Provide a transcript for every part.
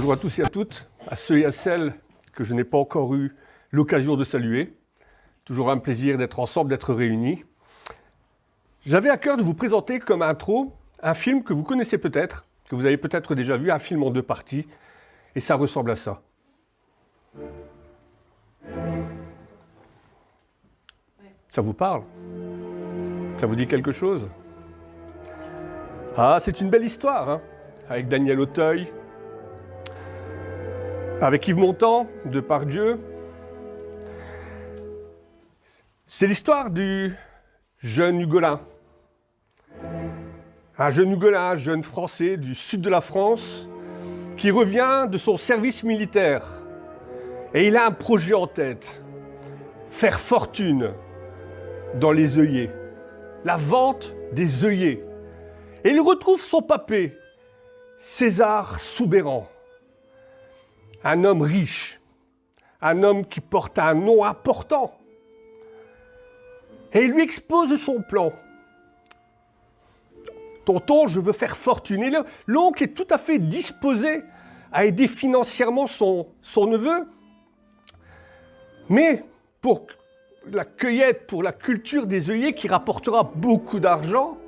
Bonjour à tous et à toutes, à ceux et à celles que je n'ai pas encore eu l'occasion de saluer. Toujours un plaisir d'être ensemble, d'être réunis. J'avais à cœur de vous présenter comme intro un film que vous connaissez peut-être, que vous avez peut-être déjà vu, un film en 2 parties, et ça ressemble à ça. Ça vous parle? Ça vous dit quelque chose? Ah, c'est une belle histoire, hein, avec Daniel Auteuil, avec Yves Montand, Depardieu. C'est l'histoire du jeune Hugolin. Un jeune Hugolin, un jeune Français du sud de la France, qui revient de son service militaire. Et il a un projet en tête, faire fortune dans les œillets, la vente des œillets. Et il retrouve son papé, César Soubeyran, un homme riche, un homme qui porte un nom important. Et il lui expose son plan. Tonton, je veux faire fortune. Et l'oncle est tout à fait disposé à aider financièrement son neveu. Mais pour la cueillette, pour la culture des œillets qui rapportera beaucoup d'argent,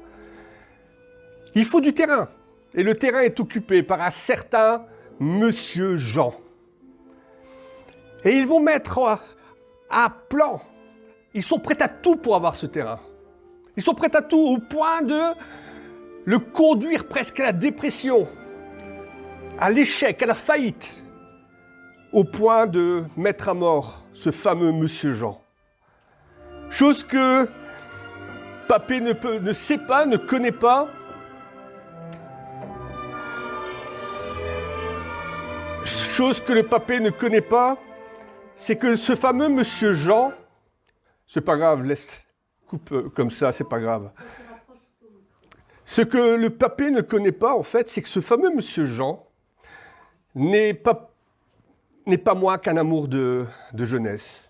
il faut du terrain. Et le terrain est occupé par un certain Monsieur Jean. Et ils vont mettre un plan. Ils sont prêts à tout pour avoir ce terrain. Ils sont prêts à tout au point de le conduire presque à la dépression, à l'échec, à la faillite, au point de mettre à mort ce fameux Monsieur Jean. Chose que Papé ne sait pas, ne connaît pas. Chose que le Papé ne connaît pas, c'est que ce fameux Monsieur Jean, c'est pas grave, coupe comme ça, c'est pas grave. Ce que le Papé ne connaît pas, en fait, c'est que ce fameux Monsieur Jean n'est pas moins qu'un amour de jeunesse.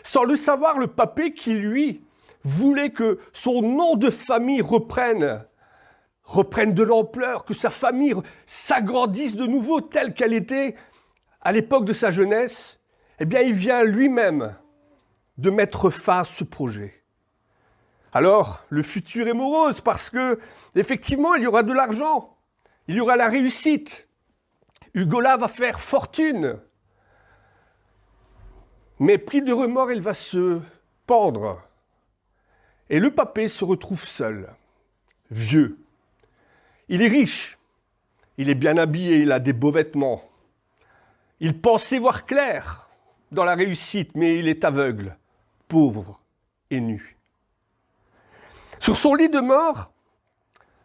Sans le savoir, le Papé qui, lui, voulait que son nom de famille reprenne de l'ampleur, que sa famille s'agrandisse de nouveau telle qu'elle était à l'époque de sa jeunesse, eh bien, il vient lui-même de mettre fin à ce projet. Alors, le futur est morose parce que, effectivement, il y aura de l'argent, il y aura la réussite. Hugolin va faire fortune. Mais pris de remords, il va se pendre. Et le Papé se retrouve seul, vieux. Il est riche, il est bien habillé, il a des beaux vêtements. Il pensait voir clair dans la réussite, mais il est aveugle, pauvre et nu. Sur son lit de mort,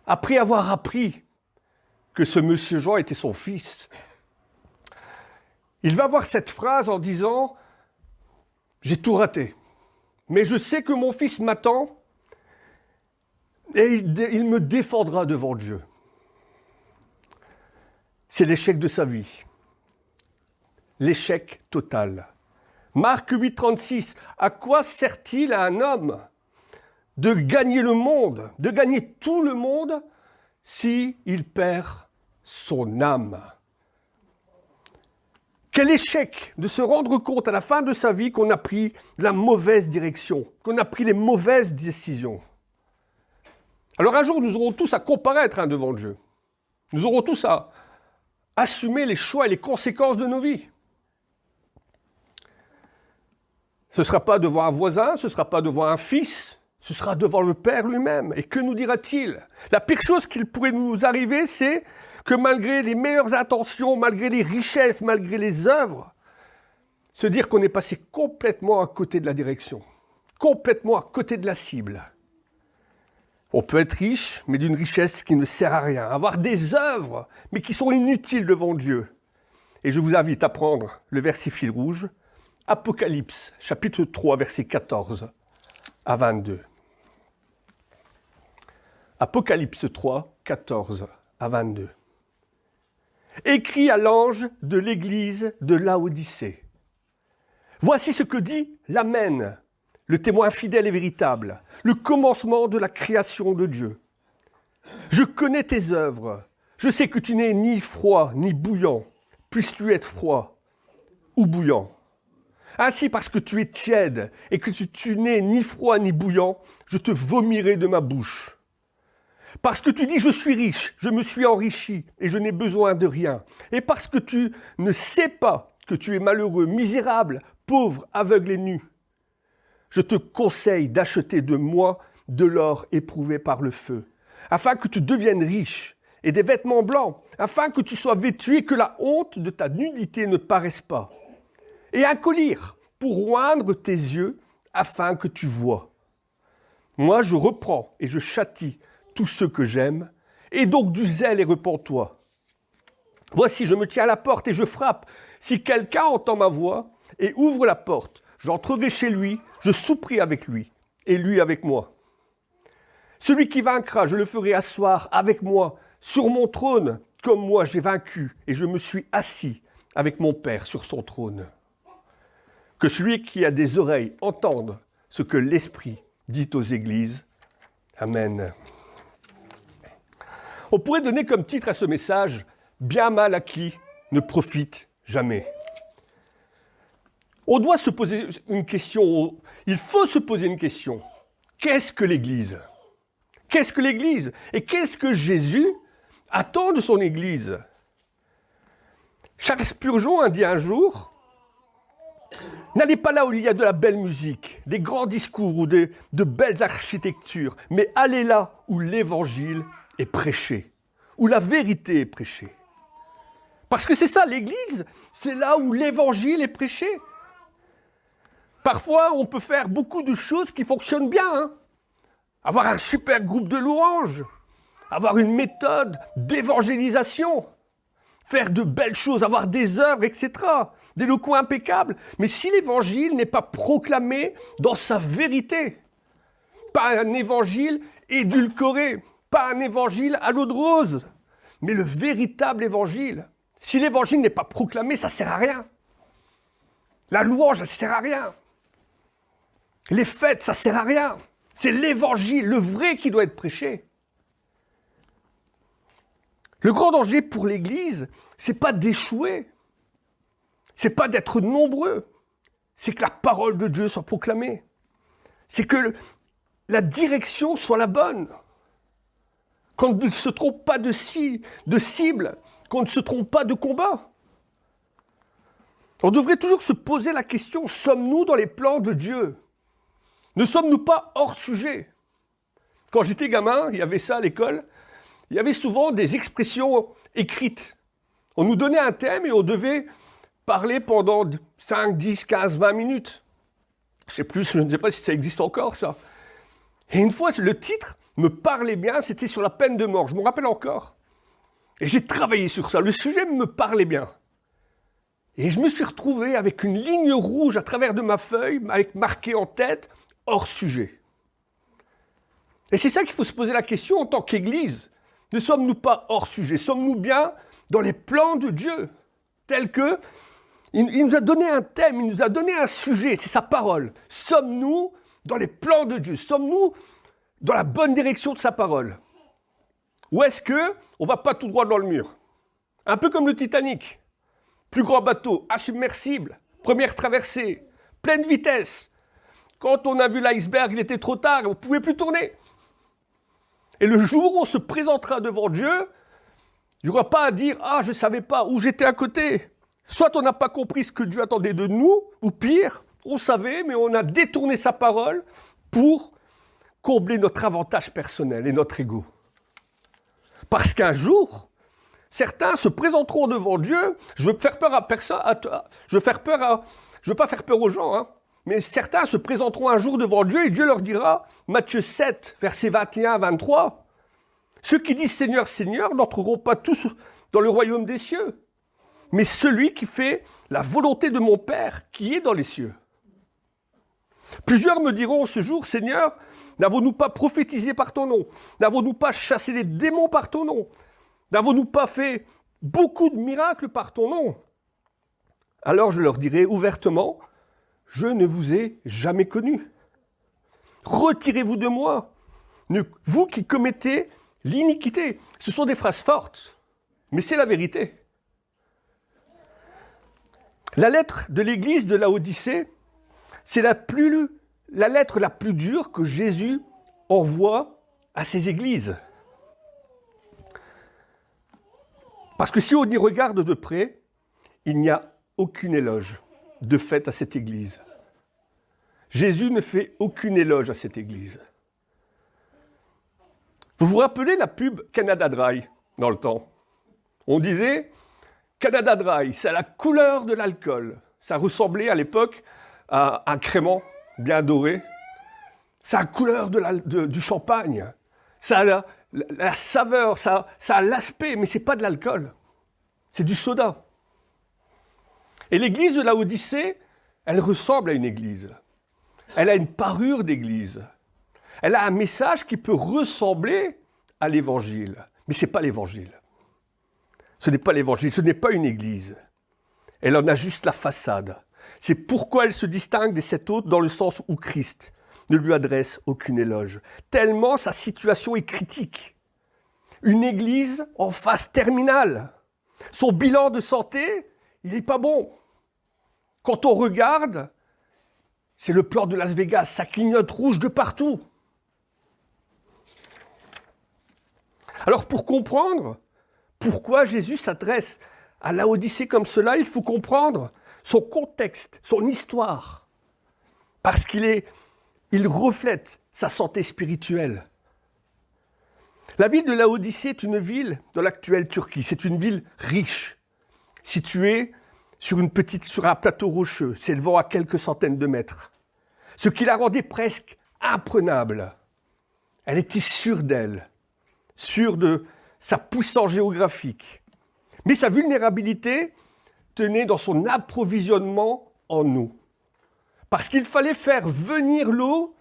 après avoir appris que ce Monsieur Jean était son fils, il va voir cette phrase en disant « J'ai tout raté, mais je sais que mon fils m'attend et il me défendra devant Dieu. » C'est l'échec de sa vie, l'échec total. Marc 8,36, à quoi sert-il à un homme de gagner le monde, de gagner tout le monde, s'il perd son âme? Quel échec de se rendre compte à la fin de sa vie qu'on a pris la mauvaise direction, qu'on a pris les mauvaises décisions. Alors un jour, nous aurons tous à comparaître devant Dieu. Nous aurons tous à assumer les choix et les conséquences de nos vies. Ce ne sera pas devant un voisin, ce ne sera pas devant un fils, ce sera devant le Père lui-même. Et que nous dira-t-il? La pire chose qu'il pourrait nous arriver, c'est que malgré les meilleures intentions, malgré les richesses, malgré les œuvres, se dire qu'on est passé complètement à côté de la direction, complètement à côté de la cible. On peut être riche, mais d'une richesse qui ne sert à rien. Avoir des œuvres, mais qui sont inutiles devant Dieu. Et je vous invite à prendre le verset fil rouge, Apocalypse, chapitre 3, versets 14 à 22. Apocalypse 3, 14 à 22. Écrit à l'ange de l'église de Laodicée. Voici ce que dit l'Amen, le témoin fidèle et véritable, le commencement de la création de Dieu. Je connais tes œuvres, je sais que tu n'es ni froid ni bouillant. puisses-tu être froid ou bouillant. Ainsi, parce que tu es tiède et que tu n'es ni froid ni bouillant, je te vomirai de ma bouche. Parce que tu dis, je suis riche, je me suis enrichi et je n'ai besoin de rien. Et parce que tu ne sais pas que tu es malheureux, misérable, pauvre, aveugle et nu, je te conseille d'acheter de moi de l'or éprouvé par le feu, afin que tu deviennes riche, et des vêtements blancs, afin que tu sois vêtu et que la honte de ta nudité ne paraisse pas. Et un collier pour oindre tes yeux, afin que tu vois. Moi, je reprends et je châtie tous ceux que j'aime, et donc du zèle et repens-toi. Voici, je me tiens à la porte et je frappe. Si quelqu'un entend ma voix et ouvre la porte, j'entrerai chez lui, je souperai avec lui, et lui avec moi. Celui qui vaincra, je le ferai asseoir avec moi sur mon trône, comme moi j'ai vaincu, et je me suis assis avec mon Père sur son trône. Que celui qui a des oreilles entende ce que l'Esprit dit aux églises. Amen. On pourrait donner comme titre à ce message « Bien mal acquis ne profite jamais ». On doit se poser une question, il faut se poser une question. Qu'est-ce que l'Église ? Qu'est-ce que l'Église ? Et qu'est-ce que Jésus attend de son Église ? Charles Spurgeon a dit un jour, n'allez pas là où il y a de la belle musique, des grands discours ou de belles architectures, mais allez là où l'Évangile est prêché, où la vérité est prêchée. Parce que c'est ça, l'Église, c'est là où l'Évangile est prêché. Parfois, on peut faire beaucoup de choses qui fonctionnent bien, hein. Avoir un super groupe de louanges, avoir une méthode d'évangélisation, faire de belles choses, avoir des œuvres, etc., des locaux impeccables. Mais si l'évangile n'est pas proclamé dans sa vérité, pas un évangile édulcoré, pas un évangile à l'eau de rose, mais le véritable évangile, si l'évangile n'est pas proclamé, ça ne sert à rien. La louange, elle ne sert à rien. Les fêtes, ça ne sert à rien. C'est l'évangile, le vrai, qui doit être prêché. Le grand danger pour l'Église, c'est pas d'échouer, c'est pas d'être nombreux, c'est que la parole de Dieu soit proclamée, c'est que la direction soit la bonne, qu'on ne se trompe pas de cible, qu'on ne se trompe pas de combat. On devrait toujours se poser la question, sommes-nous dans les plans de Dieu ? Ne sommes-nous pas hors sujet ? Quand j'étais gamin, il y avait ça à l'école, il y avait souvent des expressions écrites. On nous donnait un thème et on devait parler pendant 5, 10, 15, 20 minutes. Je ne sais pas si ça existe encore, ça. Et une fois, le titre me parlait bien, c'était sur la peine de mort, je me rappelle encore. Et j'ai travaillé sur ça, le sujet me parlait bien. Et je me suis retrouvé avec une ligne rouge à travers de ma feuille, avec marqué en tête, hors sujet. Et c'est ça qu'il faut se poser la question en tant qu'Église. Ne sommes-nous pas hors sujet? Sommes-nous bien dans les plans de Dieu? Tel que, il nous a donné un thème, il nous a donné un sujet, c'est sa parole. Sommes-nous dans les plans de Dieu? Sommes-nous dans la bonne direction de sa parole? Ou est-ce qu'on ne va pas tout droit dans le mur? Un peu comme le Titanic. Plus grand bateau, insubmersible, première traversée, pleine vitesse. Quand on a vu l'iceberg, il était trop tard, on ne pouvait plus tourner. Et le jour où on se présentera devant Dieu, il n'y aura pas à dire « Ah, je ne savais pas, ou j'étais à côté ». Soit on n'a pas compris ce que Dieu attendait de nous, ou pire, on savait, mais on a détourné sa parole pour combler notre avantage personnel et notre ego. Parce qu'un jour, certains se présenteront devant Dieu, je ne veux faire peur à personne, je veux pas faire peur aux gens, hein, mais certains se présenteront un jour devant Dieu et Dieu leur dira, Matthieu 7, versets 21 à 23, « Ceux qui disent Seigneur, Seigneur n'entreront pas tous dans le royaume des cieux, mais celui qui fait la volonté de mon Père qui est dans les cieux. » Plusieurs me diront ce jour, Seigneur, n'avons-nous pas prophétisé par ton nom? N'avons-nous pas chassé les démons par ton nom? N'avons-nous pas fait beaucoup de miracles par ton nom? Alors je leur dirai ouvertement, je ne vous ai jamais connu. Retirez-vous de moi, vous qui commettez l'iniquité. Ce sont des phrases fortes, mais c'est la vérité. La lettre de l'église de Laodicée, c'est la lettre la plus dure que Jésus envoie à ces églises. Parce que si on y regarde de près, il n'y a aucune éloge de fait à cette église. Jésus ne fait aucune éloge à cette église. Vous vous rappelez la pub Canada Dry dans le temps? On disait Canada Dry, c'est la couleur de l'alcool. Ça ressemblait à l'époque à un crément bien doré. C'est la couleur du champagne. Ça a la saveur, ça a l'aspect, mais ce n'est pas de l'alcool. C'est du soda. Et l'église de Laodicée, elle ressemble à une église. Elle a une parure d'église. Elle a un message qui peut ressembler à l'évangile. Mais ce n'est pas l'évangile. Ce n'est pas l'évangile, ce n'est pas une église. Elle en a juste la façade. C'est pourquoi elle se distingue des sept autres dans le sens où Christ ne lui adresse aucune éloge. Tellement sa situation est critique. Une église en phase terminale. Son bilan de santé, il n'est pas bon. Quand on regarde, c'est le plan de Las Vegas, ça clignote rouge de partout. Alors pour comprendre pourquoi Jésus s'adresse à Laodicée comme cela, il faut comprendre son contexte, son histoire. Parce qu'il reflète sa santé spirituelle. La ville de Laodicée est une ville dans l'actuelle Turquie. C'est une ville riche, située sur un plateau rocheux, s'élevant à quelques centaines de mètres. Ce qui la rendait presque imprenable. Elle était sûre d'elle, sûre de sa puissance géographique. Mais sa vulnérabilité tenait dans son approvisionnement en eau. Parce qu'il fallait faire venir l'eau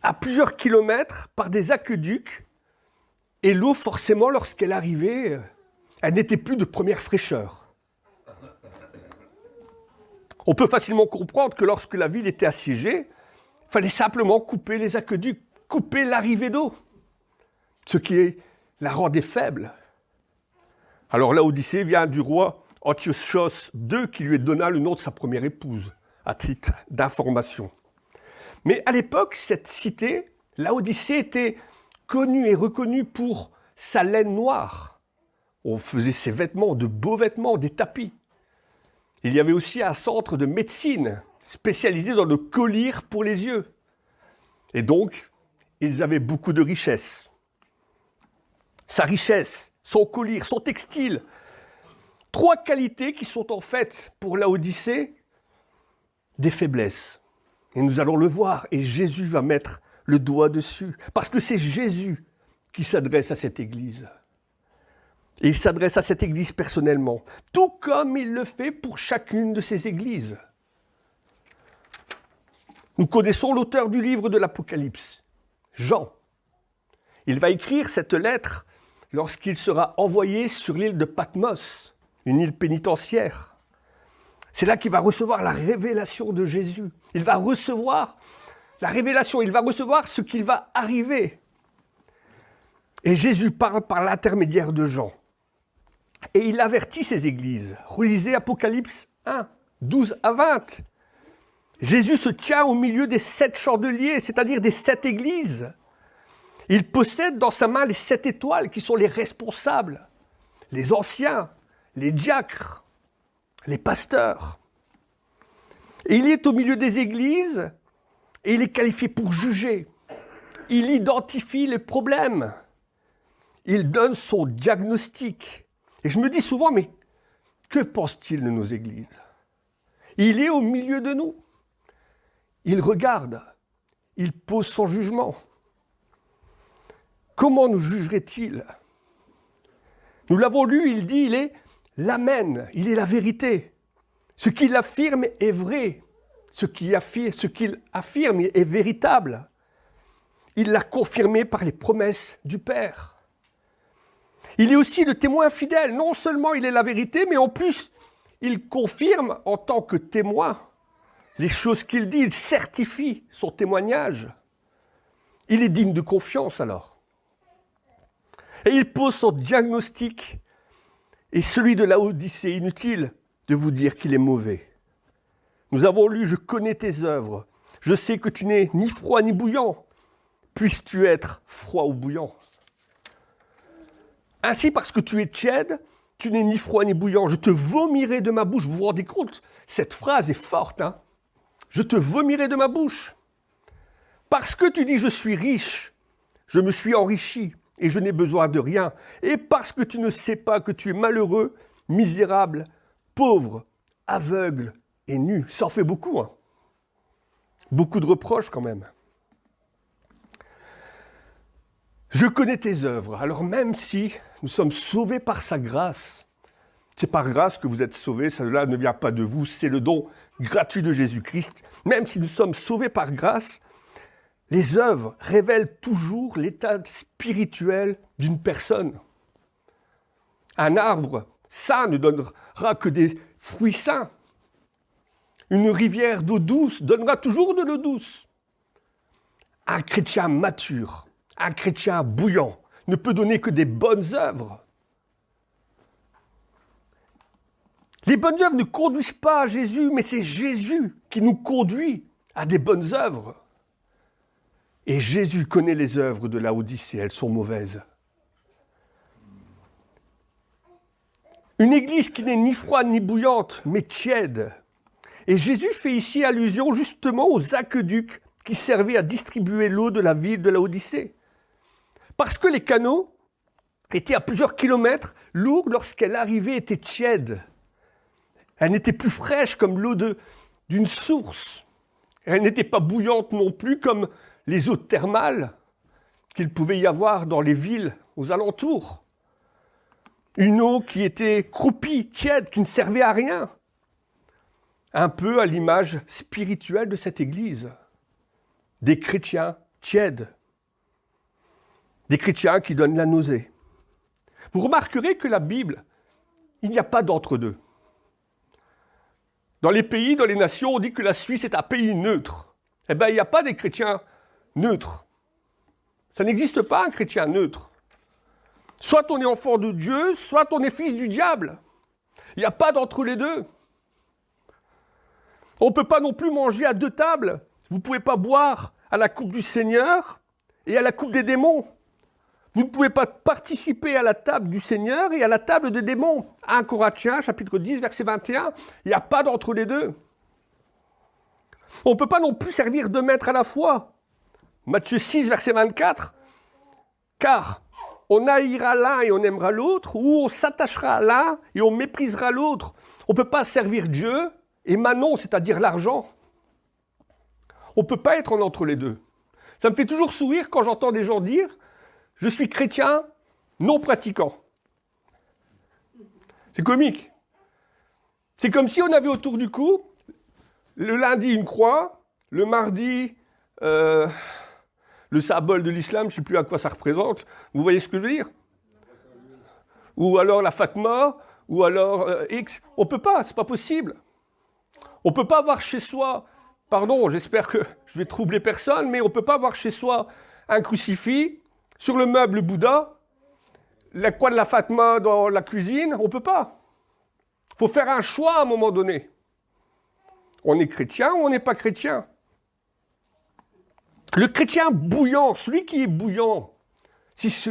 à plusieurs kilomètres par des aqueducs. Et l'eau, forcément, lorsqu'elle arrivait, elle n'était plus de première fraîcheur. On peut facilement comprendre que lorsque la ville était assiégée, il fallait simplement couper les aqueducs, couper l'arrivée d'eau. Ce qui la rendait faible. Alors Laodicée vient du roi Antiochos II qui lui donna le nom de sa première épouse, à titre d'information. Mais à l'époque, cette cité, Laodicée, était connue et reconnue pour sa laine noire. On faisait ses vêtements, de beaux vêtements, des tapis. Il y avait aussi un centre de médecine spécialisé dans le collyre pour les yeux. Et donc, ils avaient beaucoup de richesses. Sa richesse, son collyre, son textile. 3 qualités qui sont en fait, pour Laodicée, des faiblesses. Et nous allons le voir, et Jésus va mettre le doigt dessus. Parce que c'est Jésus qui s'adresse à cette église. Et il s'adresse à cette église personnellement, tout comme il le fait pour chacune de ces églises. Nous connaissons l'auteur du livre de l'Apocalypse, Jean. Il va écrire cette lettre lorsqu'il sera envoyé sur l'île de Patmos, une île pénitentiaire. C'est là qu'il va recevoir la révélation de Jésus. Il va recevoir la révélation, il va recevoir ce qu'il va arriver. Et Jésus parle par l'intermédiaire de Jean. Et il avertit ces églises. Relisez Apocalypse 1, 12 à 20. Jésus se tient au milieu des 7 chandeliers, c'est-à-dire des 7 églises. Il possède dans sa main les 7 étoiles qui sont les responsables, les anciens, les diacres, les pasteurs. Et il est au milieu des églises et il est qualifié pour juger. Il identifie les problèmes. Il donne son diagnostic. Et je me dis souvent, mais que pense-t-il de nos églises? Il est au milieu de nous. Il regarde. Il pose son jugement. Comment nous jugerait-il? Nous l'avons lu, il dit, il est l'Amen, il est la vérité. Ce qu'il affirme est vrai. Ce qu'il affirme est véritable. Il l'a confirmé par les promesses du Père. Il est aussi le témoin fidèle. Non seulement il est la vérité, mais en plus, il confirme en tant que témoin les choses qu'il dit. Il certifie son témoignage. Il est digne de confiance alors. Et il pose son diagnostic. Et celui de Laodicée, inutile de vous dire qu'il est mauvais. Nous avons lu « Je connais tes œuvres. Je sais que tu n'es ni froid ni bouillant. Puisses-tu être froid ou bouillant ?» Ainsi, parce que tu es tiède, tu n'es ni froid ni bouillant. Je te vomirai de ma bouche. Vous vous rendez compte? Cette phrase est forte, hein? Je te vomirai de ma bouche. Parce que tu dis « Je suis riche, je me suis enrichi et je n'ai besoin de rien. » Et parce que tu ne sais pas que tu es malheureux, misérable, pauvre, aveugle et nu. Ça en fait beaucoup, hein? Beaucoup de reproches quand même. Je connais tes œuvres. Alors même si nous sommes sauvés par sa grâce, c'est par grâce que vous êtes sauvés, cela ne vient pas de vous, c'est le don gratuit de Jésus-Christ. Même si nous sommes sauvés par grâce, les œuvres révèlent toujours l'état spirituel d'une personne. Un arbre sain ne donnera que des fruits sains. Une rivière d'eau douce donnera toujours de l'eau douce. Un chrétien mature, un chrétien bouillant, ne peut donner que des bonnes œuvres. Les bonnes œuvres ne conduisent pas à Jésus, mais c'est Jésus qui nous conduit à des bonnes œuvres. Et Jésus connaît les œuvres de Laodicée, elles sont mauvaises. Une église qui n'est ni froide ni bouillante, mais tiède. Et Jésus fait ici allusion justement aux aqueducs qui servaient à distribuer l'eau de la ville de Laodicée. Parce que les canaux étaient à plusieurs kilomètres, l'eau, lorsqu'elle arrivait, était tiède. Elle n'était plus fraîche comme l'eau d'une source. Elle n'était pas bouillante non plus comme les eaux thermales qu'il pouvait y avoir dans les villes aux alentours. Une eau qui était croupie, tiède, qui ne servait à rien. Un peu à l'image spirituelle de cette église. Des chrétiens tièdes. Des chrétiens qui donnent la nausée. Vous remarquerez que la Bible, il n'y a pas d'entre-deux. Dans les pays, dans les nations, on dit que la Suisse est un pays neutre. Eh bien, il n'y a pas des chrétiens neutres. Ça n'existe pas un chrétien neutre. Soit on est enfant de Dieu, soit on est fils du diable. Il n'y a pas d'entre les deux. On ne peut pas non plus manger à deux tables. Vous ne pouvez pas boire à la coupe du Seigneur et à la coupe des démons. Vous ne pouvez pas participer à la table du Seigneur et à la table des démons. 1 Corinthiens, chapitre 10, verset 21, il n'y a pas d'entre les deux. On ne peut pas non plus servir deux maîtres à la fois. Matthieu 6, verset 24, car on haïra l'un et on aimera l'autre, ou on s'attachera à l'un et on méprisera l'autre. On ne peut pas servir Dieu et Manon, c'est-à-dire l'argent. On ne peut pas être en entre les deux. Ça me fait toujours sourire quand j'entends des gens dire « Je suis chrétien non pratiquant ». C'est comique. C'est comme si on avait autour du cou, le lundi une croix, le mardi le symbole de l'islam, je ne sais plus à quoi ça représente. Vous voyez ce que je veux dire? Ou alors la Fatma, ou alors X. On ne peut pas, ce n'est pas possible. On ne peut pas avoir chez soi, pardon, j'espère que je vais troubler personne, mais on ne peut pas avoir chez soi un crucifix, sur le meuble Bouddha, la croix de la Fatma dans la cuisine, on ne peut pas. Il faut faire un choix à un moment donné. On est chrétien ou on n'est pas chrétien? Le chrétien bouillant, celui qui est bouillant,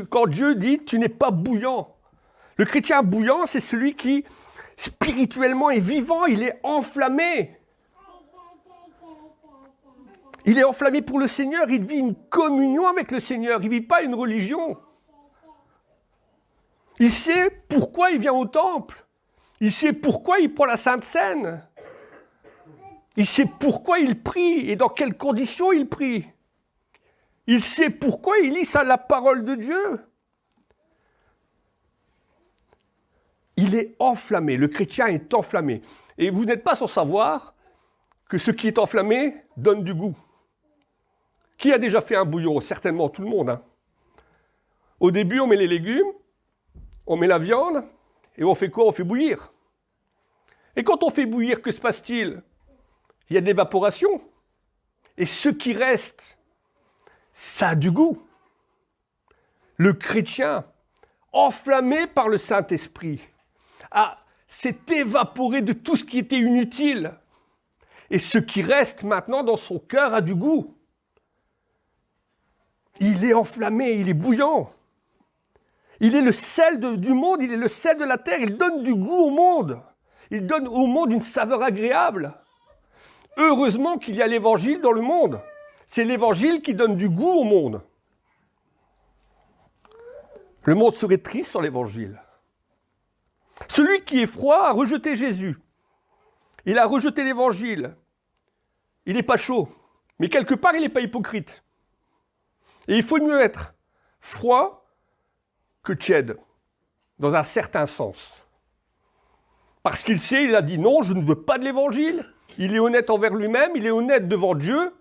quand Dieu dit « tu n'es pas bouillant », le chrétien bouillant, c'est celui qui spirituellement est vivant, il est enflammé. Il est enflammé pour le Seigneur, il vit une communion avec le Seigneur, il ne vit pas une religion. Il sait pourquoi il vient au temple, il sait pourquoi il prend la Sainte Seine, il sait pourquoi il prie et dans quelles conditions il prie. Il sait pourquoi il lit ça, la parole de Dieu. Il est enflammé, le chrétien est enflammé. Et vous n'êtes pas sans savoir que ce qui est enflammé donne du goût. Qui a déjà fait un bouillon? Certainement tout le monde. Hein. Au début, on met les légumes, on met la viande, et on fait quoi? On fait bouillir. Et quand on fait bouillir, que se passe-t-il? Il y a de l'évaporation. Et ce qui reste, ça a du goût. Le chrétien, enflammé par le Saint-Esprit, s'est évaporé de tout ce qui était inutile. Et ce qui reste maintenant dans son cœur a du goût. Il est enflammé, il est bouillant. Il est le sel du monde, il est le sel de la terre, il donne du goût au monde. Il donne au monde une saveur agréable. Heureusement qu'il y a l'évangile dans le monde. C'est l'évangile qui donne du goût au monde. Le monde serait triste sans l'évangile. Celui qui est froid a rejeté Jésus. Il a rejeté l'évangile. Il n'est pas chaud. Mais quelque part, il n'est pas hypocrite. Et il faut mieux être froid que tiède, dans un certain sens. Parce qu'il sait, il a dit non, je ne veux pas de l'évangile. Il est honnête envers lui-même, il est honnête devant Dieu.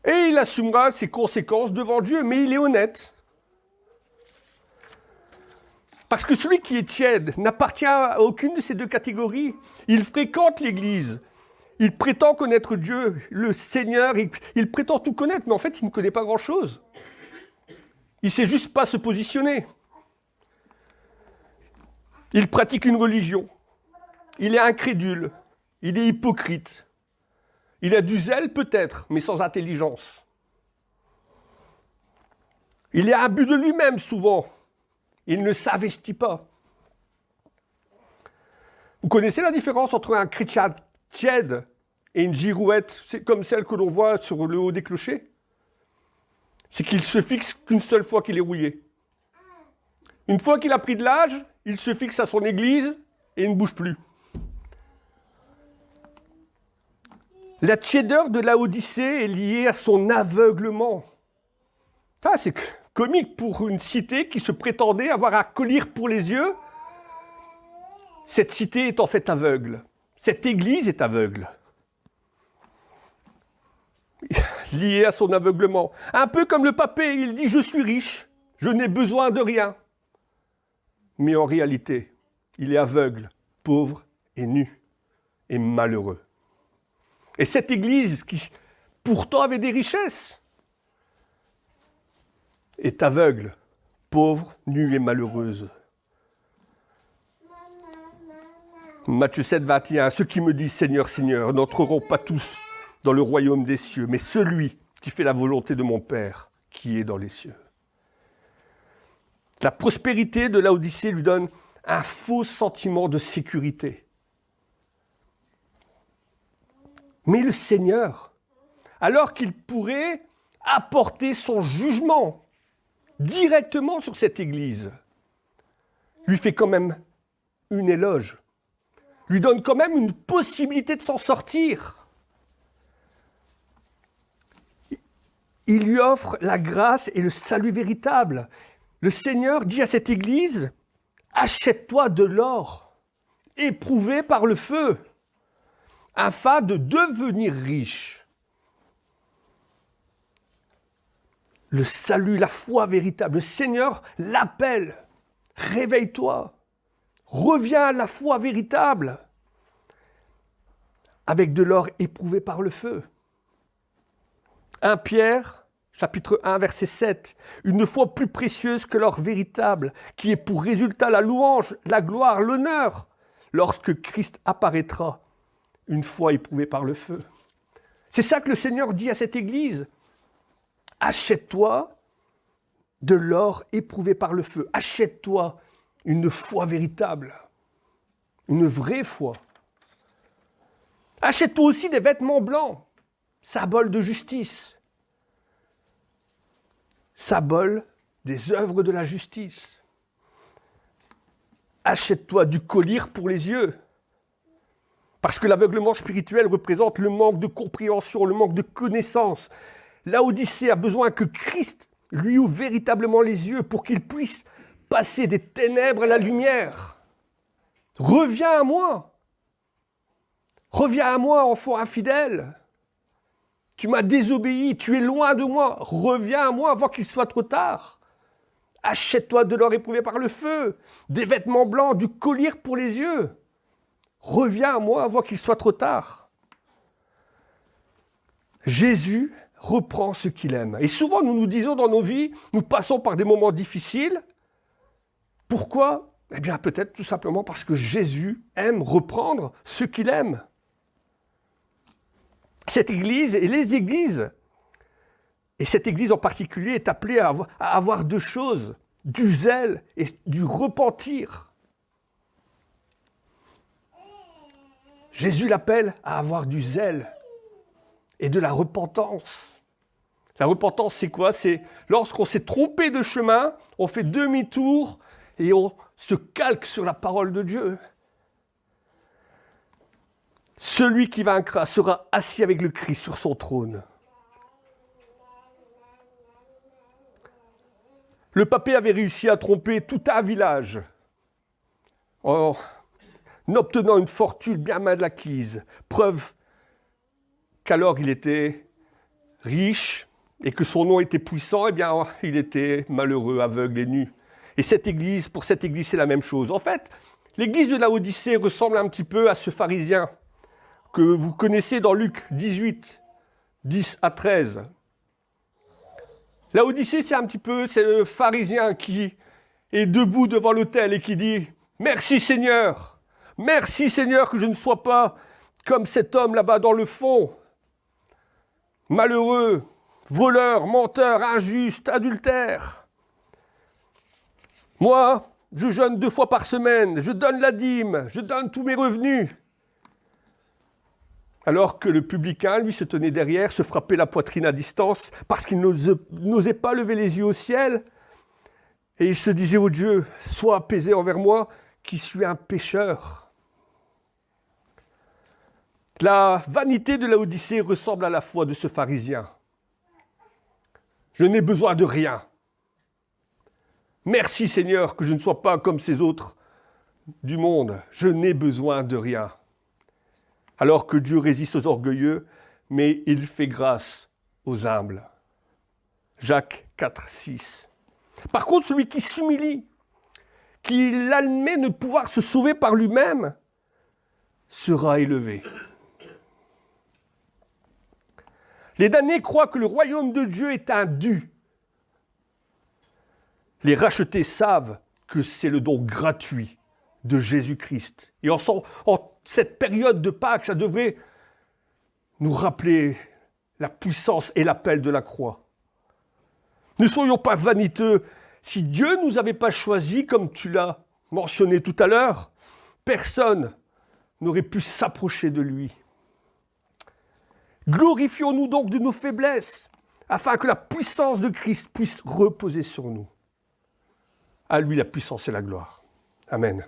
Et il assumera ses conséquences devant Dieu, mais il est honnête. Parce que celui qui est tiède n'appartient à aucune de ces deux catégories. Il fréquente l'Église. Il prétend connaître Dieu, le Seigneur. Il prétend tout connaître, mais en fait, il ne connaît pas grand-chose. Il ne sait juste pas se positionner. Il pratique une religion. Il est incrédule. Il est hypocrite. Il a du zèle peut-être, mais sans intelligence. Il est imbu de lui-même souvent. Il ne s'investit pas. Vous connaissez la différence entre un chrétien tiède et une girouette, c'est comme celle que l'on voit sur le haut des clochers? C'est qu'il se fixe qu'une seule fois qu'il est rouillé. Une fois qu'il a pris de l'âge, il se fixe à son église et il ne bouge plus. La tiédeur de Laodicée est liée à son aveuglement. Ça, c'est comique pour une cité qui se prétendait avoir un collier pour les yeux. Cette cité est en fait aveugle. Cette église est aveugle. Liée à son aveuglement. Un peu comme le papé, il dit « Je suis riche, je n'ai besoin de rien ». Mais en réalité, il est aveugle, pauvre et nu et malheureux. Et cette église, qui pourtant avait des richesses, est aveugle, pauvre, nue et malheureuse. Matthieu 7, 21, ceux qui me disent Seigneur, Seigneur, n'entreront pas tous dans le royaume des cieux, mais celui qui fait la volonté de mon Père qui est dans les cieux. La prospérité de Laodicée lui donne un faux sentiment de sécurité. Mais le Seigneur, alors qu'il pourrait apporter son jugement directement sur cette église, lui fait quand même une éloge, lui donne quand même une possibilité de s'en sortir. Il lui offre la grâce et le salut véritable. Le Seigneur dit à cette église, achète-toi de l'or, éprouvé par le feu, afin de devenir riche. Le salut, la foi véritable, le Seigneur l'appelle. Réveille-toi, reviens à la foi véritable, avec de l'or éprouvé par le feu. 1 Pierre, chapitre 1, verset 7, une foi plus précieuse que l'or véritable, qui est pour résultat la louange, la gloire, l'honneur, lorsque Christ apparaîtra, une foi éprouvée par le feu. C'est ça que le Seigneur dit à cette église. Achète-toi de l'or éprouvé par le feu. Achète-toi une foi véritable, une vraie foi. Achète-toi aussi des vêtements blancs, symbole de justice, symbole des œuvres de la justice. Achète-toi du collier pour les yeux, parce que l'aveuglement spirituel représente le manque de compréhension, le manque de connaissance. Laodicée a besoin que Christ lui ouvre véritablement les yeux pour qu'il puisse passer des ténèbres à la lumière. Reviens à moi. Reviens à moi, enfant infidèle. Tu m'as désobéi, tu es loin de moi. Reviens à moi avant qu'il soit trop tard. Achète-toi de l'or éprouvé par le feu, des vêtements blancs, du collier pour les yeux. Reviens à moi avant qu'il soit trop tard. Jésus reprend ce qu'il aime. Et souvent, nous nous disons dans nos vies, nous passons par des moments difficiles. Pourquoi? Eh bien, peut-être tout simplement parce que Jésus aime reprendre ce qu'il aime. Cette Église et les Églises, et cette Église en particulier, est appelée à avoir deux choses, du zèle et du repentir. Jésus l'appelle à avoir du zèle et de la repentance. La repentance, c'est quoi? C'est lorsqu'on s'est trompé de chemin, on fait demi-tour et on se calque sur la parole de Dieu. Celui qui vaincra sera assis avec le Christ sur son trône. Le papé avait réussi à tromper tout un village en obtenant une fortune bien mal acquise. Preuve qu'alors il était riche et que son nom était puissant, eh bien il était malheureux, aveugle et nu. Et pour cette église, c'est la même chose. En fait, l'église de Laodicée ressemble un petit peu à ce pharisien que vous connaissez dans Luc 18, 10 à 13. Laodicée, c'est le pharisien qui est debout devant l'autel et qui dit « Merci Seigneur que je ne sois pas comme cet homme là-bas dans le fond, malheureux, voleur, menteur, injuste, adultère. Moi, je jeûne 2 fois par semaine, je donne la dîme, je donne tous mes revenus. » Alors que le publicain, lui, se tenait derrière, se frappait la poitrine à distance parce qu'il n'osait pas lever les yeux au ciel. Et il se disait, oh Dieu, sois apaisé envers moi, qui suis un pécheur. La vanité de Laodicée ressemble à la foi de ce pharisien. Je n'ai besoin de rien. Merci Seigneur que je ne sois pas comme ces autres du monde. Je n'ai besoin de rien. Alors que Dieu résiste aux orgueilleux, mais il fait grâce aux humbles. Jacques 4, 6. Par contre, celui qui s'humilie, qui admet ne pouvoir se sauver par lui-même, sera élevé. Les damnés croient que le royaume de Dieu est un dû. Les rachetés savent que c'est le don gratuit de Jésus-Christ. Et en cette période de Pâques, ça devrait nous rappeler la puissance et l'appel de la croix. Ne soyons pas vaniteux. Si Dieu ne nous avait pas choisis, comme tu l'as mentionné tout à l'heure, personne n'aurait pu s'approcher de lui. Glorifions-nous donc de nos faiblesses, afin que la puissance de Christ puisse reposer sur nous. À lui la puissance et la gloire. Amen.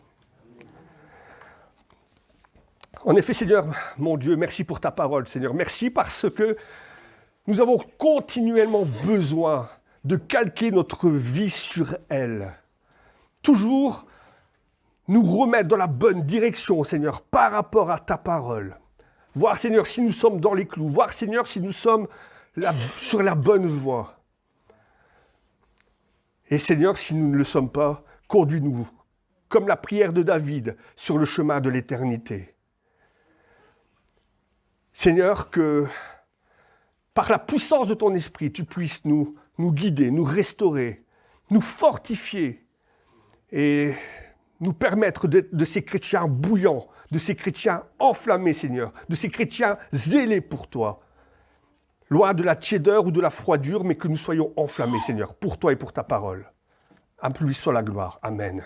En effet, Seigneur, mon Dieu, merci pour ta parole, Seigneur. Merci parce que nous avons continuellement besoin de calquer notre vie sur elle. Toujours nous remettre dans la bonne direction, Seigneur, par rapport à ta parole. Voir, Seigneur, si nous sommes dans les clous. Voir, Seigneur, si nous sommes sur la bonne voie. Et Seigneur, si nous ne le sommes pas, conduis-nous, comme la prière de David, sur le chemin de l'éternité. Seigneur, que par la puissance de ton esprit, tu puisses nous guider, nous restaurer, nous fortifier et nous permettre de ces chrétiens bouillants, de ces chrétiens enflammés, Seigneur, de ces chrétiens zélés pour toi. Loin de la tiédeur ou de la froidure, mais que nous soyons enflammés, Seigneur, pour toi et pour ta parole. À lui soit la gloire. Amen.